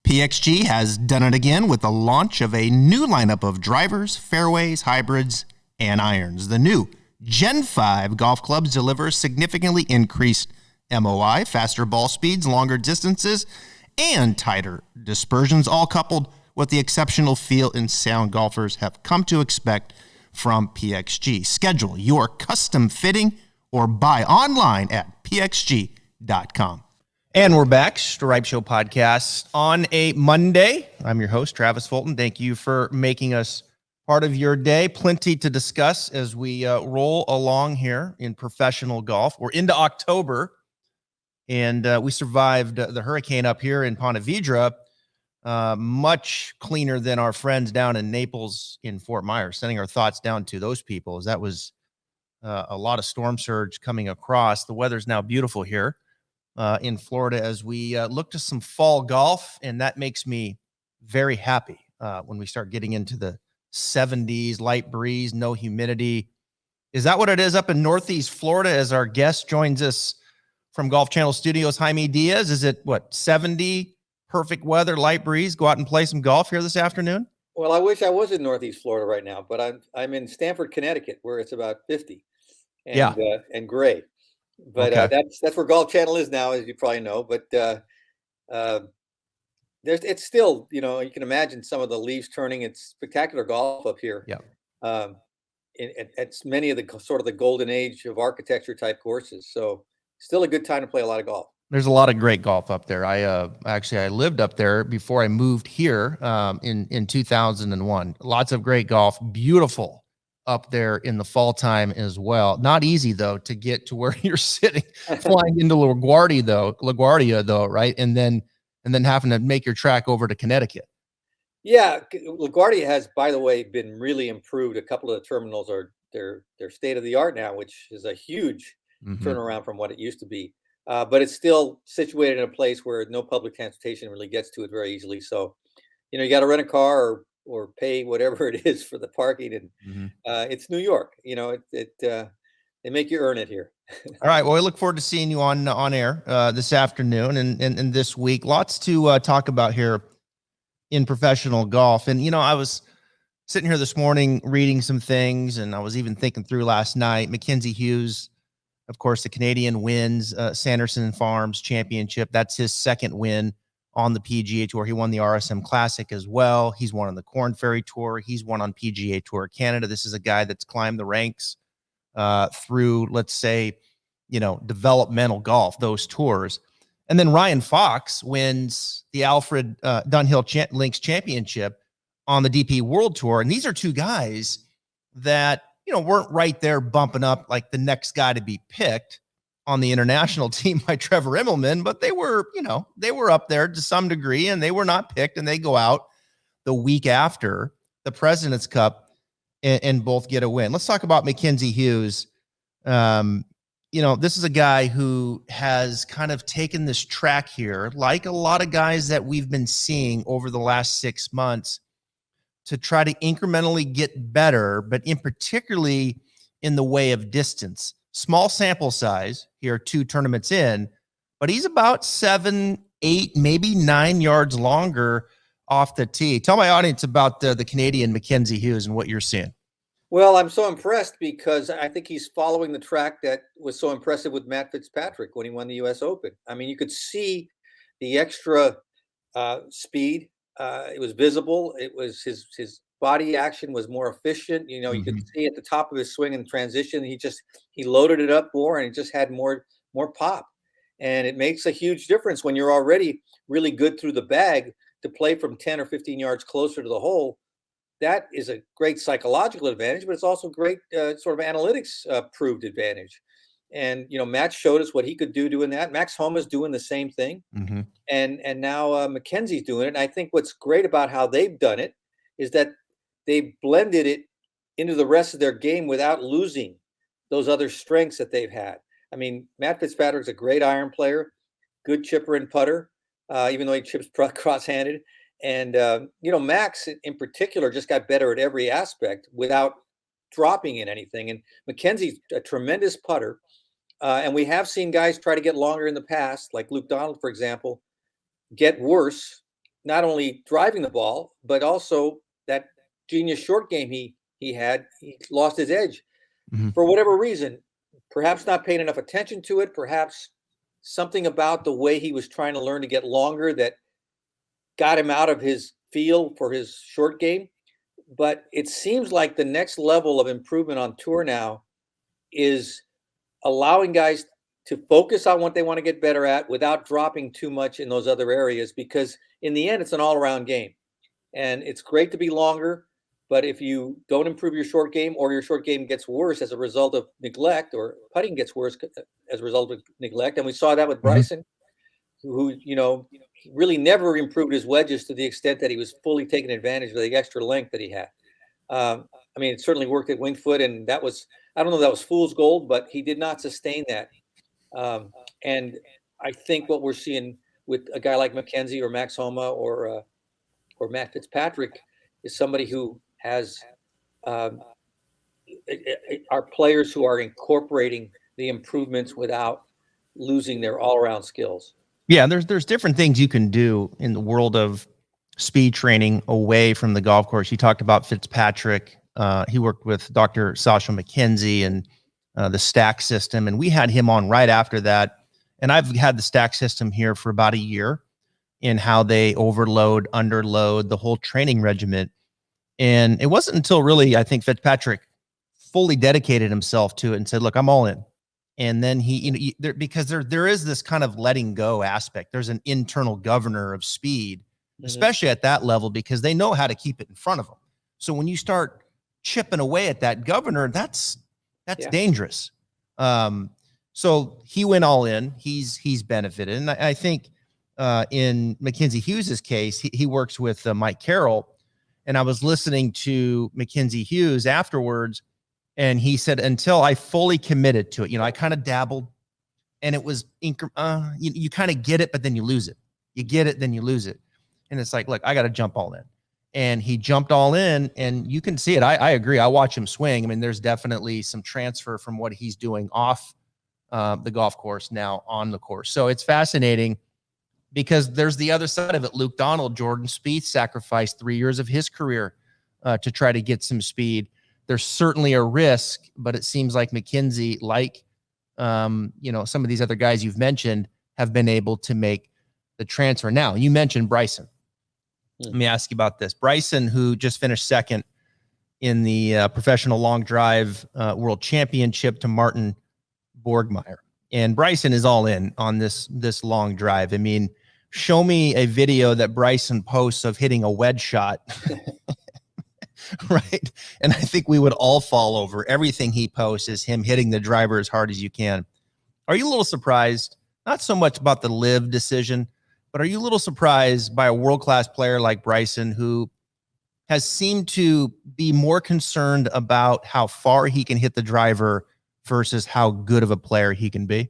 PXG has done it again with the launch of a new lineup of drivers, fairways, hybrids, and irons. The new Gen 5 golf clubs deliver significantly increased MOI, faster ball speeds, longer distances, and tighter dispersions, all coupled with the exceptional feel and sound golfers have come to expect from PXG. Schedule your custom fitting or buy online at pxg.com. And we're back, Stripe Show podcast on a Monday. I'm your host, Travis Fulton. Thank you for making us part of your day. Plenty to discuss as we roll along here in professional golf. We're into October, and we survived the hurricane up here in Ponte Vedra, much cleaner than our friends down in Naples in Fort Myers. Sending our thoughts down to those people, as that was a lot of storm surge coming across. The weather's now beautiful here in Florida as we look to some fall golf, and that makes me very happy when we start getting into the 70s, light breeze, no humidity. Is that what it is up in Northeast Florida as our guest joins us from Golf Channel Studios, Jaime Diaz? Is it, 70, perfect weather, light breeze, go out and play some golf here this afternoon? Well, I wish I was in Northeast Florida right now, but I'm in Stamford, Connecticut, where it's about 50 and gray. But okay. That's where Golf Channel is now, as you probably know. But it's still, you can imagine some of the leaves turning. It's spectacular golf up here. Yeah. It's many of the sort of the golden age of architecture type courses. So still a good time to play a lot of golf. There's a lot of great golf up there. I lived up there before I moved here in 2001. Lots of great golf, beautiful up there in the fall time as well. Not easy though to get to where you're sitting, flying into LaGuardia though, right? And then having to make your track over to Connecticut. Yeah, LaGuardia has, by the way, been really improved. A couple of the terminals are they're state of the art now, which is a huge turnaround from what it used to be. But it's still situated in a place where no public transportation really gets to it very easily. So, you got to rent a car or pay whatever it is for the parking. And it's New York. They make you earn it here. All right. Well, we look forward to seeing you on air this afternoon and this week. Lots to talk about here in professional golf. And, I was sitting here this morning reading some things, and I was even thinking through last night. Mackenzie Hughes, of course, the Canadian wins Sanderson Farms Championship. That's his second win on the PGA Tour. He won the RSM Classic as well. He's won on the Korn Ferry Tour. He's won on PGA Tour Canada. This is a guy that's climbed the ranks through, let's say, developmental golf, those tours. And then Ryan Fox wins the Alfred Dunhill Links Championship on the DP World Tour. And these are two guys that, weren't right there bumping up like the next guy to be picked on the international team by Trevor Immelman, but they were up there to some degree, and they were not picked, and they go out the week after the President's Cup and both get a win. Let's talk about Mackenzie Hughes. This is a guy who has kind of taken this track here, like a lot of guys that we've been seeing over the last 6 months, to try to incrementally get better, but particularly in the way of distance. Small sample size here, 2 tournaments in, but he's about 7, 8, maybe 9 yards longer off the tee. Tell my audience about the Canadian Mackenzie Hughes and what you're seeing. Well, I'm so impressed because I think he's following the track that was so impressive with Matt Fitzpatrick when he won the U.S. Open. I mean, you could see the extra speed. It was visible. It was his body action was more efficient. You could see at the top of his swing and transition, he loaded it up more, and it just had more pop. And it makes a huge difference when you're already really good through the bag to play from 10 or 15 yards closer to the hole. That is a great psychological advantage, but it's also great sort of analytics proved advantage. And, Matt showed us what he could do doing that. Max Homa's doing the same thing. And now Mackenzie's doing it. And I think what's great about how they've done it is that they've blended it into the rest of their game without losing those other strengths that they've had. I mean, Matt Fitzpatrick's a great iron player, good chipper and putter, even though he chips cross-handed. And, Max in particular just got better at every aspect without dropping in anything. And Mackenzie's a tremendous putter. And we have seen guys try to get longer in the past, like Luke Donald, for example, get worse not only driving the ball, but also that genius short game he had. He lost his edge for whatever reason. Perhaps not paying enough attention to it. Perhaps something about the way he was trying to learn to get longer that got him out of his feel for his short game. But it seems like the next level of improvement on tour now is allowing guys to focus on what they want to get better at without dropping too much in those other areas, because in the end, it's an all-around game. And it's great to be longer, but if you don't improve your short game, or your short game gets worse as a result of neglect, or putting gets worse as a result of neglect, and we saw that with Bryson, who really never improved his wedges to the extent that he was fully taking advantage of the extra length that he had. I mean, it certainly worked at Winged Foot, and that was, I don't know if that was fool's gold, but he did not sustain that. And I think what we're seeing with a guy like Mackenzie or Max Homa or Matt Fitzpatrick is somebody who has are players who are incorporating the improvements without losing their all-around skills. Yeah, there's different things you can do in the world of speed training away from the golf course. You talked about Fitzpatrick. He worked with Dr. Sasha McKenzie and the stack system, and we had him on right after that. And I've had the stack system here for about a year, in how they overload, underload, the whole training regiment. And it wasn't until really, I think, Fitzpatrick fully dedicated himself to it and said, look, I'm all in. And then because there is this kind of letting go aspect. There's an internal governor of speed, especially at that level, because they know how to keep it in front of them. So when you start chipping away at that governor, that's dangerous. So he went all in. He's benefited. And I think in Mackenzie Hughes's case, he works with Mike Carroll. And I was listening to Mackenzie Hughes afterwards, and he said, until I fully committed to it, I kind of dabbled, and it was, you kind of get it, but then you lose it. You get it, then you lose it. And it's like, look, I got to jump all in. And he jumped all in, and you can see it. I agree. I watch him swing. I mean, there's definitely some transfer from what he's doing off the golf course now on the course. So it's fascinating, because there's the other side of it. Luke Donald, Jordan Spieth, sacrificed 3 years of his career to try to get some speed. There's certainly a risk, but it seems like Mackenzie, like some of these other guys you've mentioned, have been able to make the transfer. Now, you mentioned Bryson. Let me ask you about this. Bryson, who just finished second in the professional long drive world championship to Martin Borgmeyer. And Bryson is all in on this long drive. I mean, show me a video that Bryson posts of hitting a wedge shot. Right. And I think we would all fall over. Everything he posts is him hitting the driver as hard as you can. Are you a little surprised? Not so much about the live decision, but are you a little surprised by a world-class player like Bryson, who has seemed to be more concerned about how far he can hit the driver versus how good of a player he can be?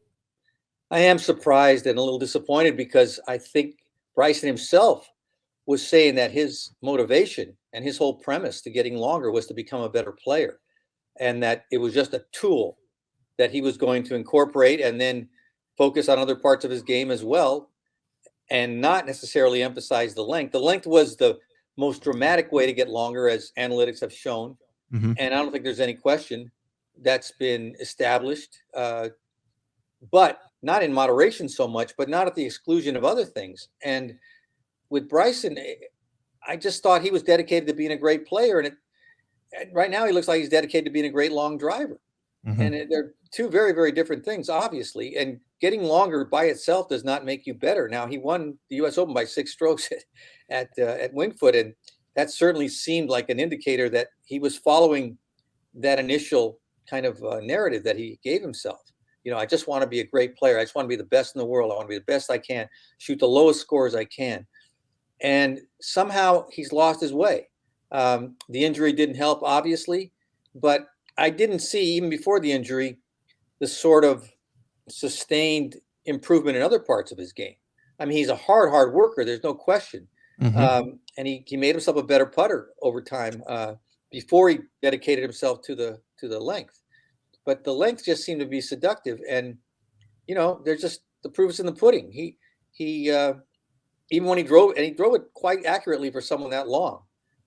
I am surprised and a little disappointed, because I think Bryson himself was saying that his motivation and his whole premise to getting longer was to become a better player, and that it was just a tool that he was going to incorporate and then focus on other parts of his game as well, and not necessarily emphasize the length. The length was the most dramatic way to get longer, as analytics have shown. And I don't think there's any question that's been established, but not in moderation so much, but not at the exclusion of other things. And with Bryson, I just thought he was dedicated to being a great player. And right now he looks like he's dedicated to being a great long driver. And they're two very, very different things, obviously. And getting longer by itself does not make you better. Now, he won the U.S. Open by 6 strokes at Winged Foot, and that certainly seemed like an indicator that he was following that initial kind of narrative that he gave himself. I just want to be a great player. I just want to be the best in the world. I want to be the best I can, shoot the lowest scores I can. And somehow he's lost his way. The injury didn't help, obviously, but I didn't see, even before the injury, the sort of sustained improvement in other parts of his game. I mean, he's a hard worker. There's no question. And he made himself a better putter over time before he dedicated himself to the length. But the length just seemed to be seductive. And, there's just the proof is in the pudding. He even when he drove it quite accurately for someone that long,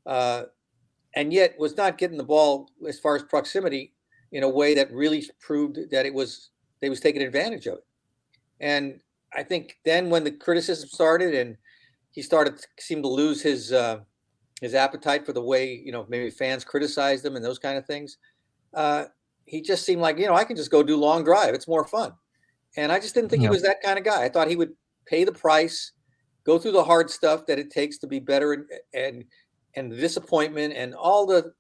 and yet was not getting the ball as far as proximity in a way that really proved that they was taking advantage of it. And I think then when the criticism started and he seemed to lose his appetite for the way, maybe fans criticized him and those kind of things, he just seemed like, I can just go do long drive. It's more fun. And I just didn't think he was that kind of guy. I thought he would pay the price, go through the hard stuff that it takes to be better, and the disappointment and all the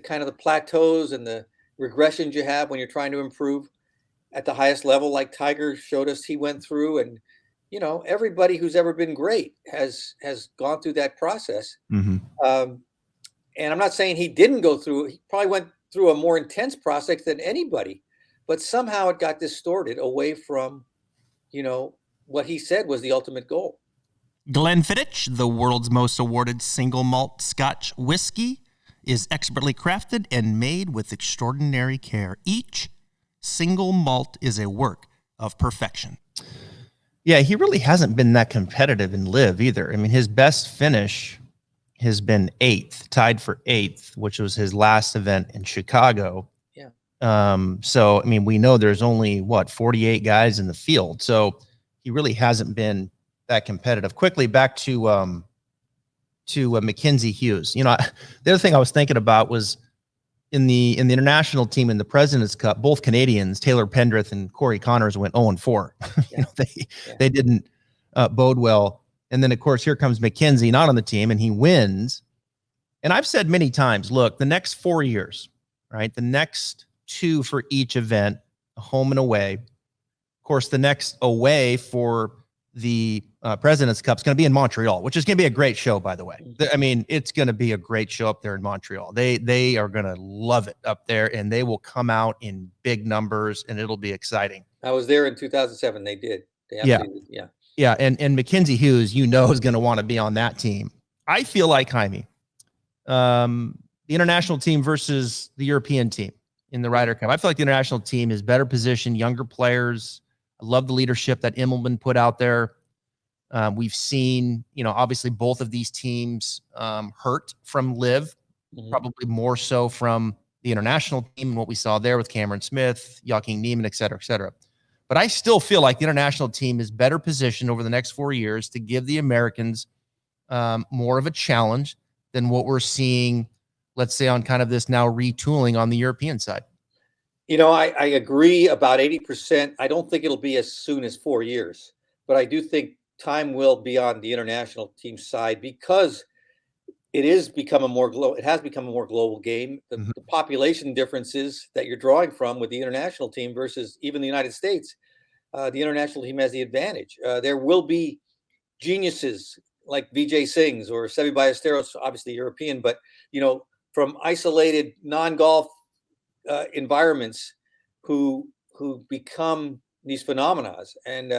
kind of the plateaus and the regressions you have when you're trying to improve at the highest level, like Tiger showed us he went through. And everybody who's ever been great has gone through that process. Mm-hmm. And I'm not saying he didn't go through. He probably went through a more intense process than anybody, but somehow it got distorted away from what he said was the ultimate goal. Glenfiddich, the world's most awarded single malt Scotch whiskey, is expertly crafted and made with extraordinary care. Each single malt is a work of perfection. Yeah, he really hasn't been that competitive in LIV either. I mean, his best finish has been 8th, tied for 8th, which was his last event in Chicago. Yeah. So, I mean, we know there's only 48 guys in the field. So he really hasn't been that competitive. Quickly back to Mackenzie Hughes. The other thing I was thinking about was in the international team in the President's Cup, both Canadians, Taylor Pendrith and Corey Connors, went 0-4. Yeah. They didn't bode well. And then, of course, here comes Mackenzie, not on the team, and he wins. And I've said many times, look, the next 4 years, right? The next 2 for each event, home and away. Of course, the next away for the President's Cup is going to be in Montreal, which is going to be a great show, by the way. I mean, it's going to be a great show up there in Montreal. They are going to love it up there, and they will come out in big numbers, and it'll be exciting. I was there in 2007. They did. Yeah. And Mackenzie Hughes, is going to want to be on that team. I feel like Jaime, the international team versus the European team in the Ryder Cup. I feel like the international team is better positioned, younger players. I love the leadership that Immelman put out there. We've seen, obviously both of these teams hurt from LIV, probably more so from the international team and what we saw there with Cameron Smith, Joaquin Niemann, et cetera, et cetera. But I still feel like the international team is better positioned over the next 4 years to give the Americans more of a challenge than what we're seeing, let's say, on kind of this now retooling on the European side. I agree about 80%. I don't think it'll be as soon as 4 years, but I do think time will be on the international team side because it has become a more global game. The population differences that you're drawing from with the international team versus even the United States, the international team has the advantage. There will be geniuses like Vijay Singhs or Sebi Ballesteros, obviously European, but from isolated non-golf environments who become these phenomena. And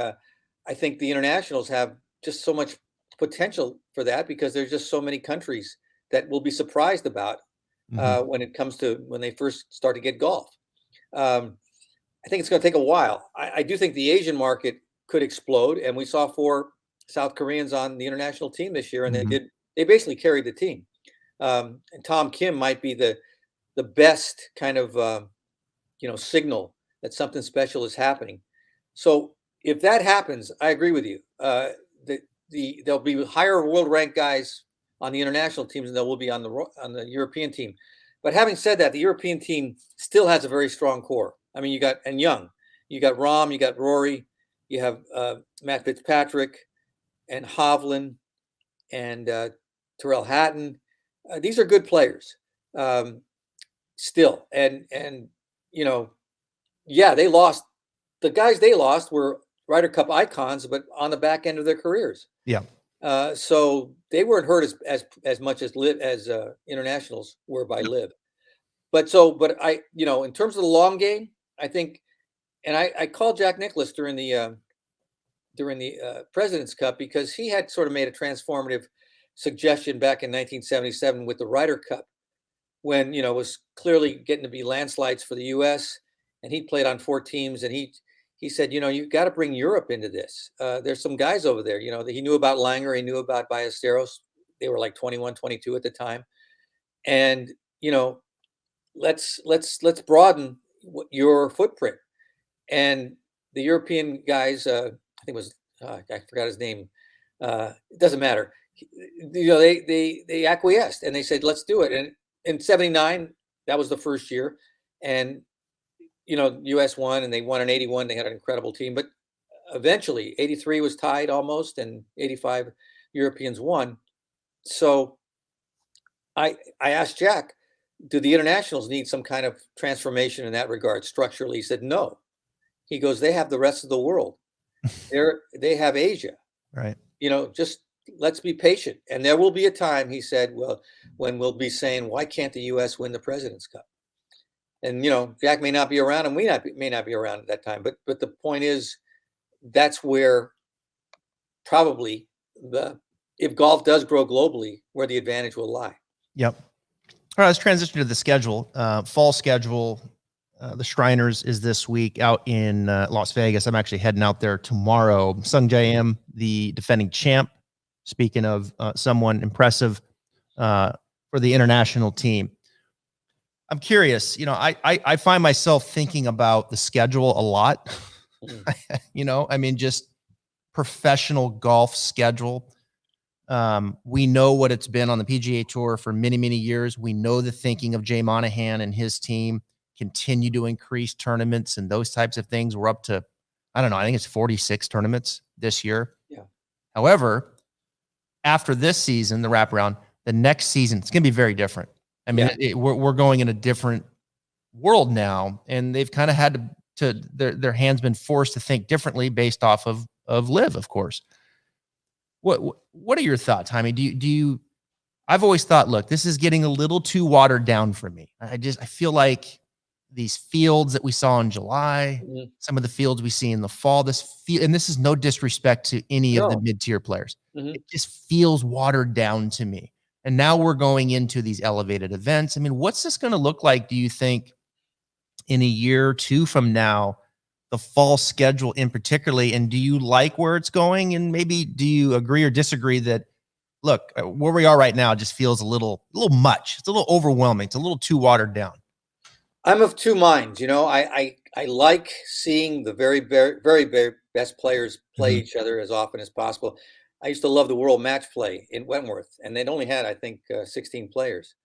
I think the internationals have just so much potential for that because there's just so many countries that will be surprised about when it comes to when they first start to get golf. I think it's going to take a while. I do think the Asian market could explode, and we saw 4 South Koreans on the international team this year, and they basically carried the team. And Tom Kim might be the best kind of signal that something special is happening. So if that happens, I agree with you. There'll be higher world ranked guys on the international teams than there will be on the European team. But having said that, the European team still has a very strong core. I mean, you got Rahm, you got Rory, you have Matt Fitzpatrick and Hovland and Tyrrell Hatton. These are good players still. And they lost. The guys they lost were Ryder Cup icons, but on the back end of their careers. Yeah. So they weren't hurt as much as internationals were by LIV. But I, in terms of the long game, I think, and I called Jack Nicklaus during the President's Cup because he had sort of made a transformative suggestion back in 1977 with the Ryder Cup when, it was clearly getting to be landslides for the U.S. and he played on 4 teams and he he said, you got to bring Europe into this. There's some guys over there, that he knew about Langer, he knew about Ballesteros. They were like 21, 22 at the time. And, let's broaden your footprint. And the European guys, I think it was, I forgot his name. It doesn't matter. They acquiesced and they said, let's do it. And in 79, that was the first year. And, US won, and they won in 81. They had an incredible team. But eventually, 83 was tied almost, and 85 Europeans won. So I asked Jack, do the internationals need some kind of transformation in that regard structurally? He said, no. He goes, they have the rest of the world. They have Asia. Right. Just let's be patient. And there will be a time, he said, well, when we'll be saying, why can't the U.S. win the President's Cup? And, Jack may not be around, and we may not be around at that time. But the point is, that's where probably if golf does grow globally, where the advantage will lie. Yep. All right, let's transition to the schedule. Fall schedule. The Shriners is this week out in Las Vegas. I'm actually heading out there tomorrow. Sungjae, the defending champ. Speaking of someone impressive for the international team. I'm curious, I find myself thinking about the schedule a lot. Just professional golf schedule. We know what it's been on the PGA Tour for many, many years. We know the thinking of Jay Monahan and his team continue to increase tournaments and those types of things. We're up to, I think it's 46 tournaments this year. Yeah. However, after this season, the wraparound, the next season, it's going to be very different. We're going in a different world now, and they've kind of had to their hands been forced to think differently based off of LIV, of course. What are your thoughts, Jaime? Do you? I've always thought, look, this is getting a little too watered down for me. I feel like these fields that we saw in July, some of the fields we see in the fall, and this is no disrespect to any of the mid-tier players. It just feels watered down to me. And now we're going into these elevated events. What's this going to look like, do you think, in a year or two from now, the fall schedule in particularly? And do you like where it's going? And maybe do you agree or disagree that, look, where we are right now just feels a little much. It's a little overwhelming. It's a little too watered down. I'm of two minds. I like seeing the very, very, very, very best players play each other as often as possible. I used to love the World Match Play in Wentworth, and they'd only had, I think, 16 players.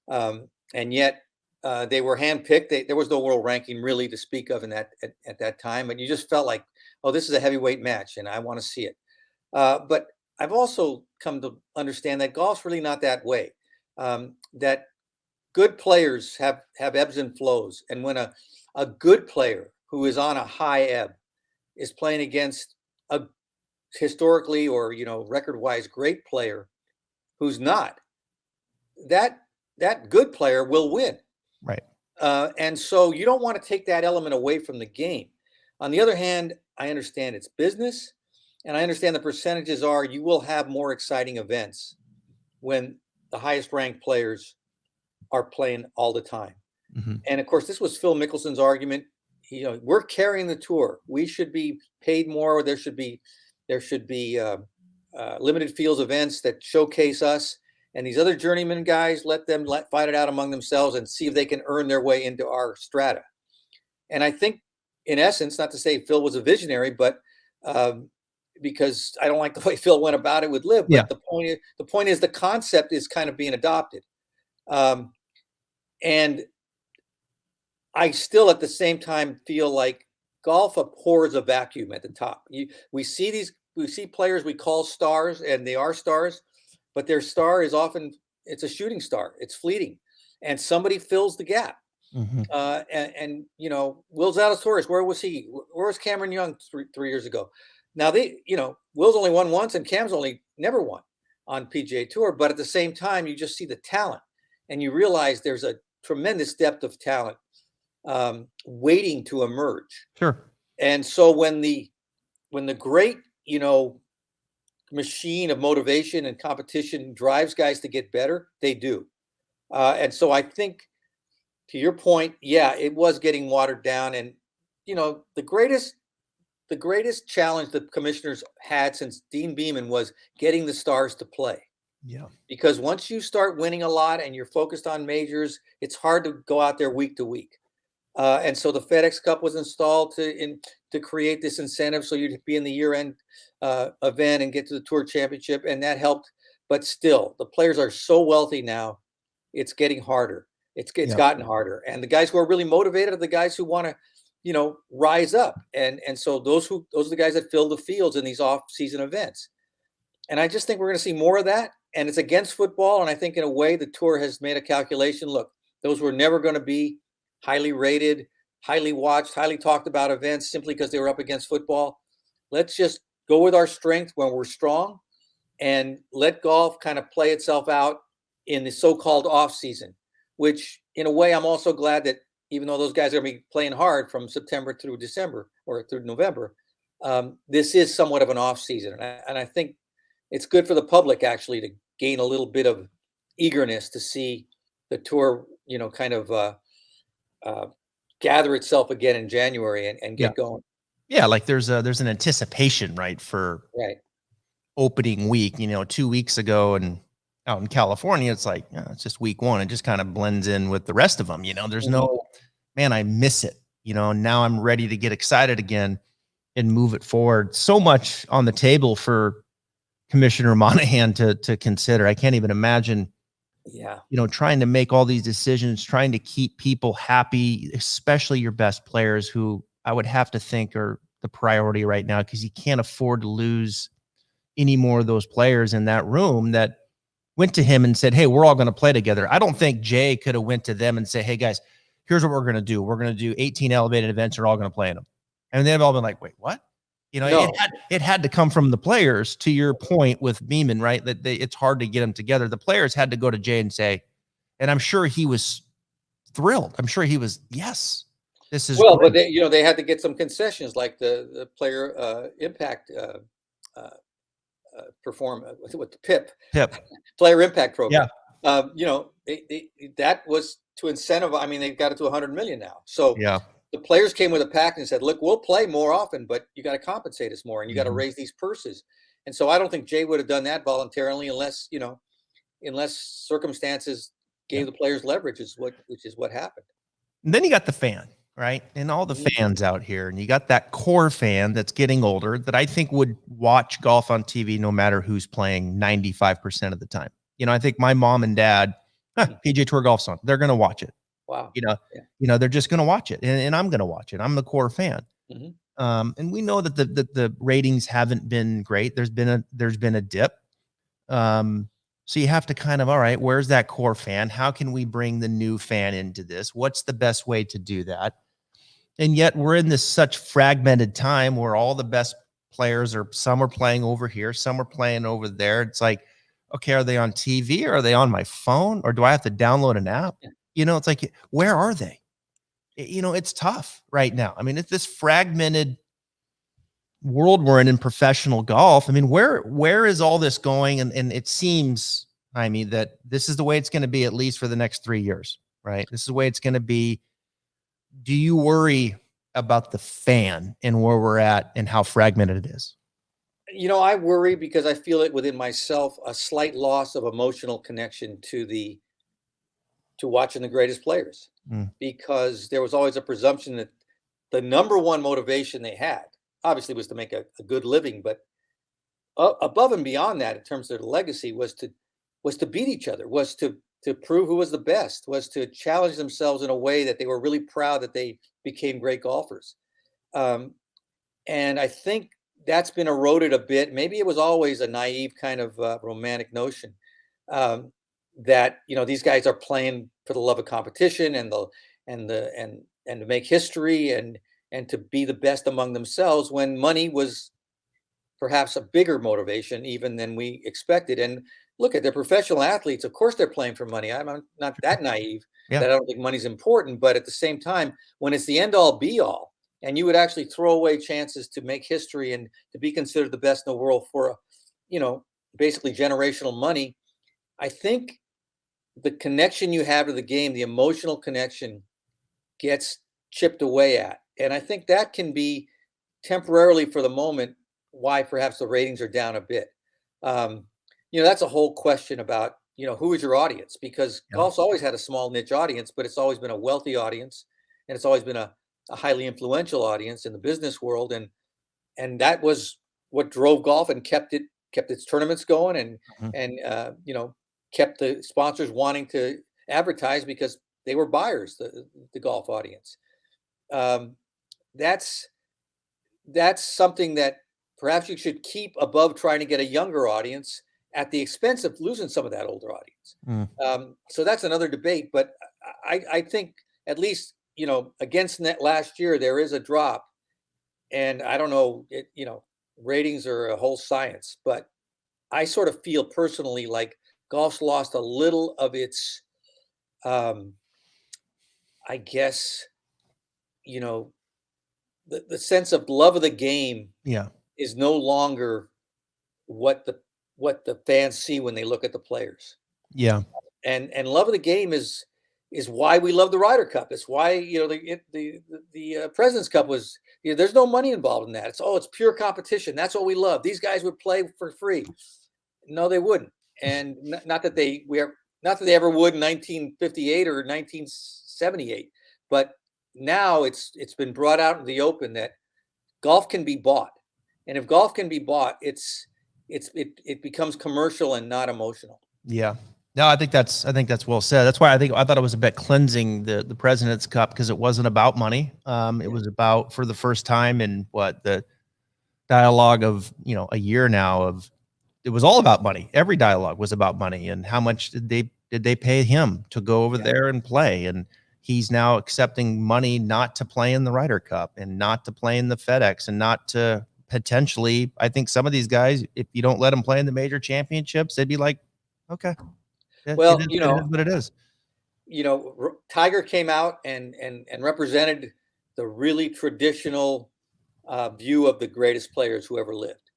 And yet they were handpicked. There was no world ranking really to speak of at that time. And you just felt like, oh, this is a heavyweight match, and I want to see it. But I've also come to understand that golf's really not that way. That good players have ebbs and flows. And when a good player who is on a high ebb is playing against a historically or record-wise great player who's not, that good player will win. Right. And so you don't want to take that element away from the game. On the other hand, I understand it's business, and I understand the percentages are you will have more exciting events when the highest ranked players are playing all the time. And of course, this was Phil Mickelson's argument. We're carrying the tour. We should be paid more. There should be limited fields events that showcase us, and these other journeyman guys, let them fight it out among themselves and see if they can earn their way into our strata. And I think, in essence, not to say Phil was a visionary, but because I don't like the way Phil went about it with LIV. But the point is the concept is kind of being adopted. And I still, at the same time, feel like golf abhors a vacuum at the top. We see players we call stars, and they are stars, but their star is often, it's a shooting star. It's fleeting, and somebody fills the gap. And Will Zalatoris, where was he? Where was Cameron Young 3 years ago? Now Will's only won once, and Cam's only never won on PGA Tour. But at the same time, you just see the talent, and you realize there's a tremendous depth of talent waiting to emerge. Sure. And so when the great machine of motivation and competition drives guys to get better, they do. And so I think, to your point, it was getting watered down. And the greatest the greatest challenge the commissioners had since Dean Beeman was getting the stars to play. Yeah. Because once you start winning a lot and you're focused on majors, it's hard to go out there week to week. And so the FedEx Cup was installed to create this incentive, so you'd be in the year-end event and get to the Tour Championship, and that helped. But still, the players are so wealthy now; it's getting harder. It's gotten harder, and the guys who are really motivated are the guys who want to, rise up. And so those are the guys that fill the fields in these off-season events. And I just think we're going to see more of that. And it's against football, and I think in a way the Tour has made a calculation. Look, those were never going to be highly rated, highly watched, highly talked about events simply because they were up against football. Let's just go with our strength when we're strong and let golf kind of play itself out in the so-called off season, which in a way I'm also glad that even though those guys are going to be playing hard from September through December or through November, this is somewhat of an off season. And I think it's good for the public actually to gain a little bit of eagerness to see the Tour, kind of gather itself again in January and get going. Yeah, like there's an anticipation, right, for opening week. 2 weeks ago and out in California, it's like it's just week one. It just kind of blends in with the rest of them. There's no, man, I miss it. Now I'm ready to get excited again and move it forward. So much on the table for Commissioner Monahan to consider. I can't even imagine. Trying to make all these decisions, trying to keep people happy, especially your best players, who I would have to think are the priority right now, because you can't afford to lose any more of those players in that room that went to him and said, hey, we're all going to play together. I don't think Jay could have went to them and say, hey guys, here's what we're going to do. We're going to do 18 elevated events. We're all going to play in them. And they've all been like, wait, what? It had to come from the players, to your point with Beeman, right? That it's hard to get them together. The players had to go to Jay and say, and I'm sure he was thrilled. I'm sure he was, yes, this is well, great. But they had to get some concessions, like the player impact with the PIP player impact program. That was to incentivize. I mean, they've got it to 100 million now. So the players came with a pack and said, look, we'll play more often, but you got to compensate us more and you got to raise these purses. And so I don't think Jay would have done that voluntarily unless circumstances gave the players leverage, which is what happened. And then you got the fan, right? And all the fans out here, and you got that core fan that's getting older that I think would watch golf on TV no matter who's playing 95% of the time. I think my mom and dad, PGA Tour golf's on, they're going to watch it. Wow. They're just going to watch it, and I'm going to watch it. I'm the core fan. And we know that the ratings haven't been great. There's been a dip. So you have to kind of, all right, where's that core fan? How can we bring the new fan into this? What's the best way to do that? And yet we're in this such fragmented time where all the best players some are playing over here, some are playing over there. It's like, okay, are they on TV or are they on my phone, or do I have to download an app? It's like, where are they? It's tough right now. I mean, it's this fragmented world we're in professional golf. I mean, where is all this going? And it seems, Jaime, that this is the way it's going to be at least for the next 3 years, right? This is the way it's going to be. Do you worry about the fan and where we're at and how fragmented it is? I worry because I feel it within myself, a slight loss of emotional connection to watching the greatest players, because there was always a presumption that the number one motivation they had obviously was to make a good living, but above and beyond that, in terms of their legacy, was to beat each other, was to prove who was the best, was to challenge themselves in a way that they were really proud that they became great golfers. And I think that's been eroded a bit. Maybe it was always a naive kind of romantic notion that these guys are playing for the love of competition and to make history and to be the best among themselves, when money was perhaps a bigger motivation even than we expected. And look at, they're professional athletes. Of course they're playing for money. I'm not that naive that I don't think money's important, but at the same time, when it's the end all be all, and you would actually throw away chances to make history and to be considered the best in the world for, basically generational money, I think the connection you have to the game, the emotional connection, gets chipped away at. And I think that can be temporarily for the moment why perhaps the ratings are down a bit. That's a whole question about, who is your audience? Because golf's always had a small niche audience, but it's always been a wealthy audience, and it's always been a highly influential audience in the business world. And that was what drove golf and kept its tournaments going, and kept the sponsors wanting to advertise because they were buyers, the golf audience. That's something that perhaps you should keep above trying to get a younger audience at the expense of losing some of that older audience. So that's another debate. But I think at least, against net last year, there is a drop. And I don't know, ratings are a whole science, but I sort of feel personally like golf's lost a little of its, I guess, the sense of love of the game is no longer what the fans see when they look at the players. Yeah. And love of the game is why we love the Ryder Cup. It's why, the President's Cup was, there's no money involved in that. It's pure competition. That's what we love. These guys would play for free. No, they wouldn't. And not that they ever would in 1958 or 1978, but now it's been brought out in the open that golf can be bought. And if golf can be bought, it becomes commercial and not emotional. Yeah. No, I think that's well said. That's why I thought it was a bit cleansing, the President's Cup, because it wasn't about money. It was about, for the first time in the dialogue of, a year now, it was all about money. Every dialogue was about money, and how much did they pay him to go over there and play. And he's now accepting money not to play in the Ryder Cup and not to play in the FedEx and not to potentially, I think some of these guys, if you don't let them play in the major championships, they'd be like, okay. Well, it is what it is. Tiger came out and represented the really traditional view of the greatest players who ever lived.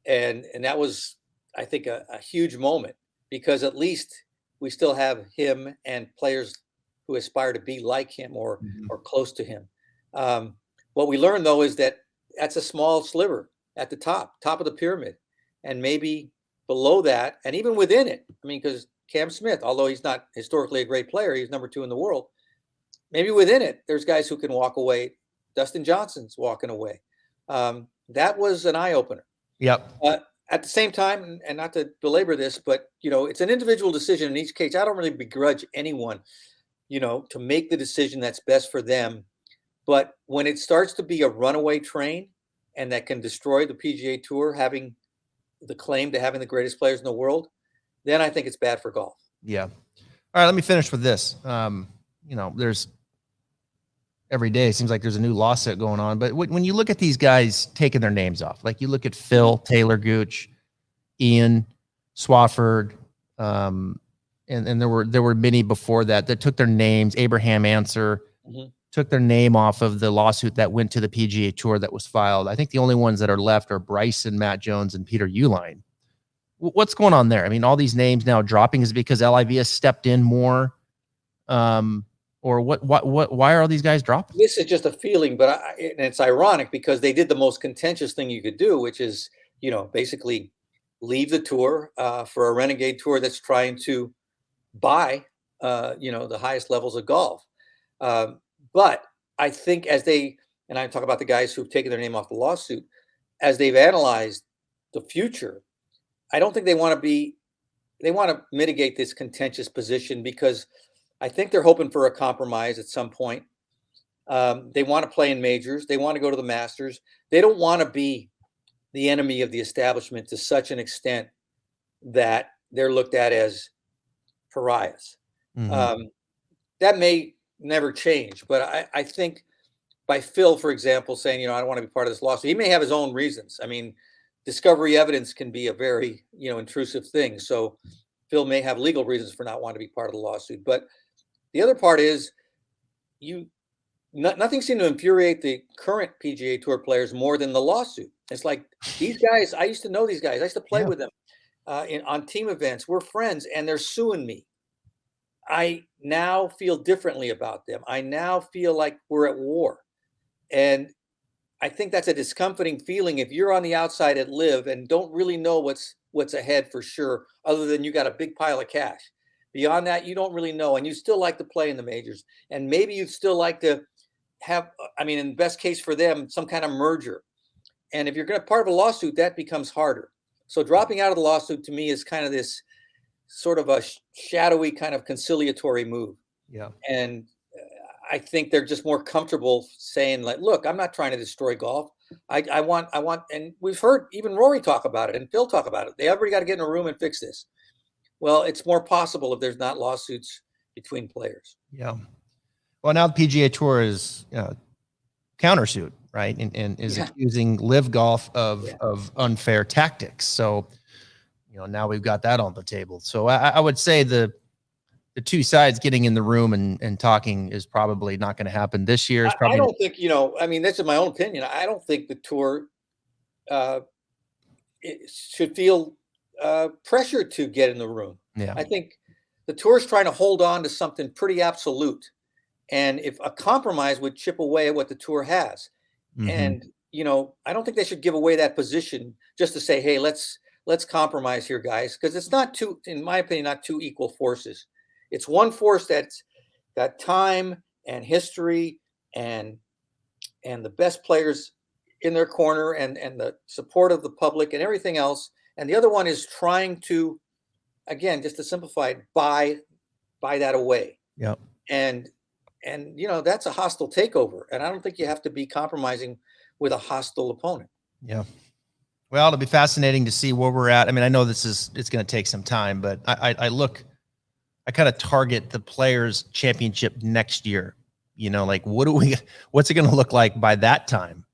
And that was, I think, a huge moment, because at least we still have him and players who aspire to be like him or close to him. What we learned, though, is that that's a small sliver at the top of the pyramid. And maybe below that, and even within it, because Cam Smith, although he's not historically a great player, he's number 2 in the world. Maybe within it, there's guys who can walk away. Dustin Johnson's walking away. That was an eye opener. Yep. At the same time, and not to belabor this, but it's an individual decision in each case. I don't really begrudge anyone, to make the decision that's best for them. But when it starts to be a runaway train, and that can destroy the PGA Tour having the claim to having the greatest players in the world, then I think it's bad for golf. Yeah. All right, let me finish with this. There's every day, it seems like there's a new lawsuit going on. But when you look at these guys taking their names off, like you look at Phil, Taylor Gooch, Ian, Swafford, and there were many before that took their names. Abraham Answer took their name off of the lawsuit that went to the PGA Tour that was filed. I think the only ones that are left are Bryson, Matt Jones, and Peter Uihlein. What's going on there? All these names now dropping, is it because LIV has stepped in more, or what? Why are all these guys dropping? This is just a feeling, but and it's ironic because they did the most contentious thing you could do, which is, basically leave the tour for a renegade tour that's trying to buy, the highest levels of golf. But I think and I talk about the guys who've taken their name off the lawsuit, as they've analyzed the future, I don't think they want to mitigate this contentious position, because I think they're hoping for a compromise at some point. They want to play in majors. They want to go to the Masters. They don't want to be the enemy of the establishment to such an extent that they're looked at as pariahs. That may never change, but I think by Phil, for example, saying, I don't want to be part of this lawsuit, he may have his own reasons. Discovery evidence can be a very, intrusive thing. So Phil may have legal reasons for not wanting to be part of the lawsuit. But the other part is nothing seemed to infuriate the current PGA Tour players more than the lawsuit. It's like, these guys, I used to know these guys. I used to play with them on team events. We're friends, and they're suing me. I now feel differently about them. I now feel like we're at war. And I think that's a discomforting feeling if you're on the outside at Live and don't really know what's ahead for sure, other than you got a big pile of cash. Beyond that, you don't really know, and you still like to play in the majors, and maybe you'd still like to have, I mean, in best case for them, some kind of merger. And if you're going to part of a lawsuit, that becomes harder. So dropping out of the lawsuit to me is kind of this sort of a shadowy kind of conciliatory move. Yeah. And I think they're just more comfortable saying, like, look, I'm not trying to destroy golf. I want, and we've heard even Rory talk about it and Phil talk about it. Everybody got to get in a room and fix this. Well, it's more possible if there's not lawsuits between players. Yeah. Well, now the PGA Tour is countersuit, right? And is accusing Live Golf of unfair tactics. So, now we've got that on the table. So I would say the two sides getting in the room and talking is probably not going to happen this year. I don't think, I mean, that's in my own opinion. I don't think the tour should feel pressure to get in the room. Yeah. I think the tour is trying to hold on to something pretty absolute. And if a compromise would chip away at what the tour has. Mm-hmm. And, I don't think they should give away that position just to say, hey, let's compromise here, guys. Because it's not two, in my opinion, not two equal forces. It's one force that's got time and history and the best players in their corner and the support of the public and everything else. And the other one is trying to, again, just to simplify it, buy that away. Yeah. And that's a hostile takeover. And I don't think you have to be compromising with a hostile opponent. Yeah. Well, it'll be fascinating to see where we're at. I mean, I know it's going to take some time, but I kind of target the Players Championship next year. Like what's it going to look like by that time?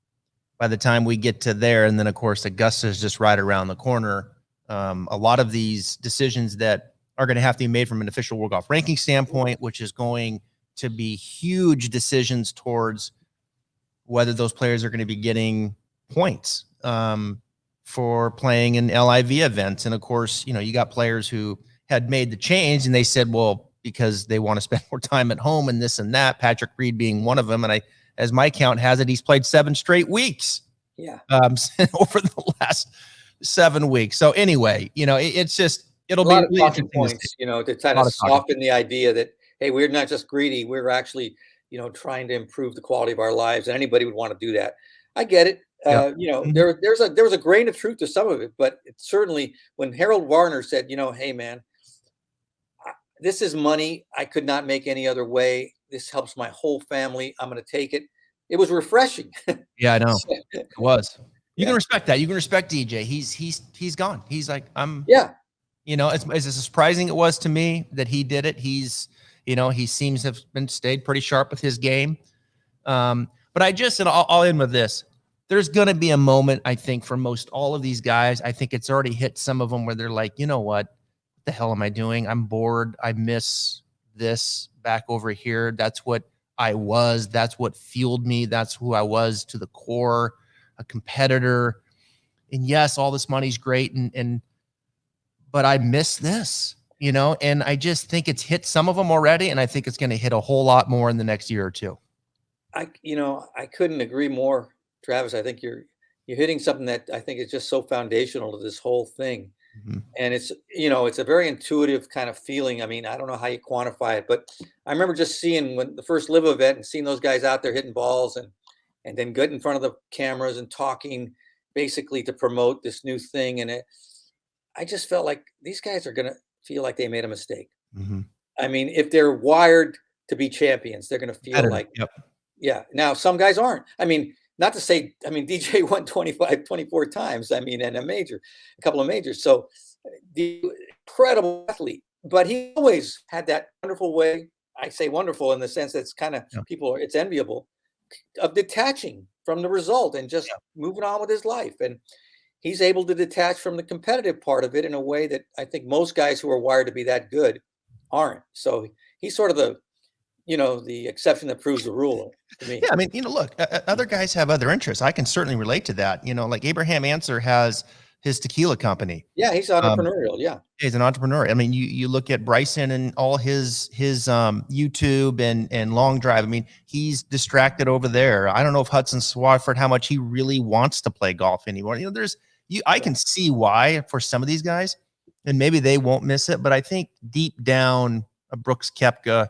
By the time we get to there, and then of course Augusta is just right around the corner. A lot of these decisions that are going to have to be made from an official World Golf Ranking standpoint, which is going to be huge decisions towards whether those players are going to be getting points for playing in LIV events. And of course, you got players who had made the change and they said, well, because they want to spend more time at home and this and that, Patrick Reed being one of them. And as my count has it, he's played 7 straight weeks. Yeah. Over the last 7 weeks. So anyway, it's just, it'll be a lot really of talking points, to kind of soften the idea that, hey, we're not just greedy. We're actually, trying to improve the quality of our lives. And anybody would want to do that. I get it. There was a grain of truth to some of it, but it's certainly when Harold Varner said, hey man, this is money I could not make any other way. This helps my whole family. I'm going to take it. It was refreshing. Yeah, I know. It was. You can respect that. You can respect DJ. He's gone. He's like, as surprising it was to me that he did it. He seems to have stayed pretty sharp with his game. But I'll end with this. There's going to be a moment, I think, for most all of these guys. I think it's already hit some of them where they're like, you know what the hell am I doing? I'm bored. I miss this back over here. That's what I was. That's what fueled me. That's who I was to the core, a competitor. And yes, all this money's great. But I miss this, and I just think it's hit some of them already. And I think it's going to hit a whole lot more in the next year or two. I couldn't agree more, Travis. I think you're hitting something that I think is just so foundational to this whole thing. Mm-hmm. And it's a very intuitive kind of feeling. I mean, I don't know how you quantify it, but I remember just seeing when the first Live event and seeing those guys out there hitting balls and then get in front of the cameras and talking basically to promote this new thing. And I just felt like these guys are going to feel like they made a mistake. Mm-hmm. I mean, if they're wired to be champions, they're going to feel like, yeah. Now, some guys aren't. I mean, not to say, DJ won 24 times. And a couple of majors. So the incredible athlete, but he always had that wonderful way. I say wonderful in the sense that it's kind of it's enviable of detaching from the result and just moving on with his life. And he's able to detach from the competitive part of it in a way that I think most guys who are wired to be that good aren't. So he's sort of the exception that proves the rule to me. Yeah. Look, other guys have other interests. I can certainly relate to that. Like Abraham Answer has his tequila company. Yeah, he's entrepreneurial. Yeah. He's an entrepreneur. I mean, you look at Bryson and all his YouTube and long drive. I mean, he's distracted over there. I don't know if Hudson Swafford, how much he really wants to play golf anymore. You know, I can see why for some of these guys, and maybe they won't miss it. But I think deep down, Brooks Koepka,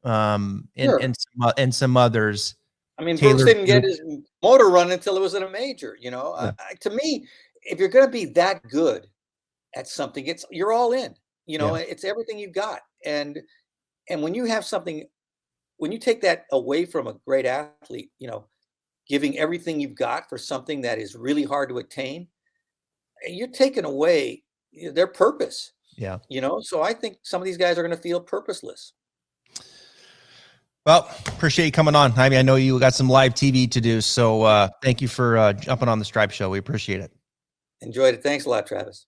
and some others. I mean, Brooks didn't get his motor running until it was in a major. You know, to me, if you're going to be that good at something, you're all in. You know, it's everything you got. And when you have something, when you take that away from a great athlete, you know, giving everything you've got for something that is really hard to attain, you're taking away their purpose. Yeah. You know, so I think some of these guys are going to feel purposeless. Well, appreciate you coming on. I mean, I know you got some live TV to do, so thank you for jumping on the Stripe Show. We appreciate it. Enjoyed it. Thanks a lot, Travis.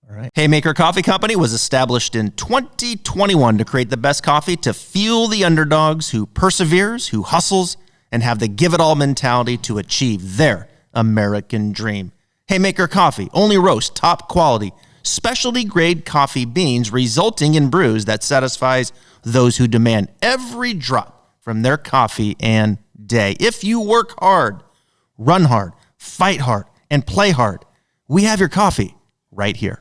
All right. Haymaker Coffee Company was established in 2021 to create the best coffee to fuel the underdogs who perseveres, who hustles, and have the give-it-all mentality to achieve their American dream. Haymaker Coffee only roasts top quality, specialty grade coffee beans, resulting in brews that satisfies those who demand every drop from their coffee and day. If you work hard, run hard, fight hard, and play hard, we have your coffee right here.